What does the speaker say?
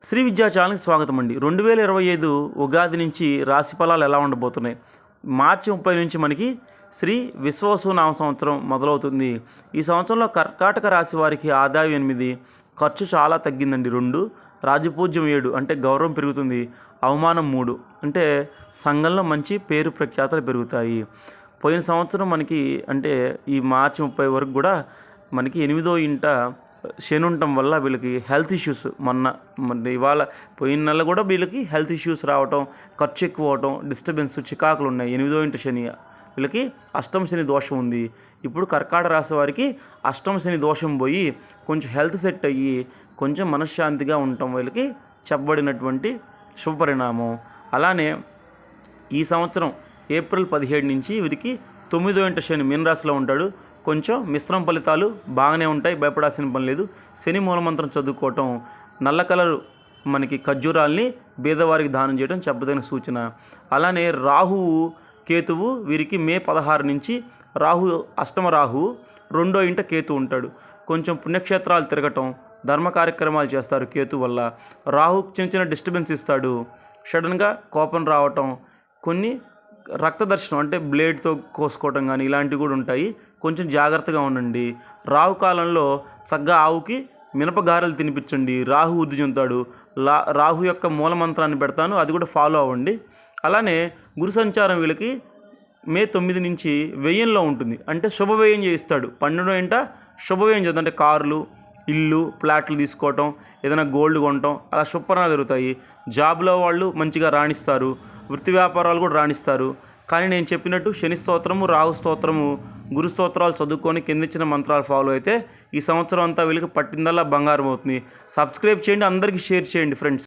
శ్రీ విద్యా ఛానల్కి స్వాగతం అండి. 2025 ఉగాది నుంచి రాశి ఫలాలు ఎలా ఉండబోతున్నాయి? మార్చి 30 నుంచి మనకి శ్రీ విశ్వావసు సంవత్సరం మొదలవుతుంది. ఈ సంవత్సరంలో కర్కాటక రాశి వారికి ఆదాయం 8, ఖర్చు చాలా తగ్గిందండి 2, రాజపూజ్యం 7 అంటే గౌరవం పెరుగుతుంది, అవమానం 3 అంటే సంఘంలో మంచి పేరు ప్రఖ్యాతలు పెరుగుతాయి. పోయిన సంవత్సరం మనకి అంటే ఈ మార్చి 30 వరకు కూడా మనకి 8వ ఇంట శని ఉండటం వల్ల వీళ్ళకి హెల్త్ ఇష్యూస్ ఇవాళ పోయిన నెల కూడా వీళ్ళకి హెల్త్ ఇష్యూస్ రావటం, ఖర్చు ఎక్కువ అవటం, డిస్టర్బెన్స్, చికాకులు ఉన్నాయి. 8వ ఇంటి శని వీళ్ళకి అష్టమ శని దోషం ఉంది. ఇప్పుడు కర్కాటక రాశి వారికి అష్టమ శని దోషం పోయి కొంచెం హెల్త్ సెట్ అయ్యి కొంచెం మనశ్శాంతిగా ఉండటం వీళ్ళకి చెప్పబడినటువంటి శుభపరిణామం. అలానే ఈ సంవత్సరం ఏప్రిల్ 17 నుంచి వీరికి 9వ ఇంట శని మీనరాశిలో ఉంటాడు. కొంచెం మిశ్రమ ఫలితాలు బాగానే ఉంటాయి, భయపడాల్సిన పని లేదు. శని మూలమంత్రం చదువుకోవటం, నల్ల కలరు మనకి ఖర్జూరాల్ని బీదవారికి దానం చేయడం చెప్పదగిన సూచన. అలానే రాహువు కేతువు వీరికి మే 16 నుంచి అష్టమ రాహువు 2వ ఇంట కేతు ఉంటాడు. కొంచెం పుణ్యక్షేత్రాలు తిరగటం, ధర్మ కార్యక్రమాలు చేస్తారు కేతు వల్ల. రాహు చిన్న చిన్న డిస్టర్బెన్స్ ఇస్తాడు, సడన్గా కోపం రావటం, కొన్ని రక్త దర్శనం అంటే బ్లేడ్తో కోసుకోవటం కానీ ఇలాంటివి కూడా ఉంటాయి. కొంచెం జాగ్రత్తగా ఉండండి. రాహు కాలంలో చక్కగా ఆవుకి మినపగారెలు తినిపించండి, రాహు వృద్ధి చెందుతాడు. రాహు యొక్క మూలమంత్రాన్ని పెడతాను, అది కూడా ఫాలో అవ్వండి. అలానే గురు సంచారం వీళ్ళకి మే 9 నుంచి వ్యయంలో ఉంటుంది, అంటే శుభవ్యయం చేయిస్తాడు. 12వ ఇంట శుభవ్యయం చేద్దాం అంటే కార్లు, ఇల్లు, ఫ్లాట్లు తీసుకోవటం, ఏదైనా గోల్డ్ కొనటం, అలా శుభ్రంగా జరుగుతాయి. జాబ్లో వాళ్ళు మంచిగా రాణిస్తారు, వృత్తి వ్యాపారాలు కూడా రాణిస్తారు. కానీ నేను చెప్పినట్టు శని స్తోత్రము, రాహు స్తోత్రము, గురు స్తోత్రాలు చదువుకొని కిందిచ్చిన మంత్రాలు ఫాలో అయితే ఈ సంవత్సరం అంతా వీళ్ళకి పట్టిందల్లా బంగారం అవుతుంది. సబ్స్క్రైబ్ చేయండి, అందరికీ షేర్ చేయండి ఫ్రెండ్స్.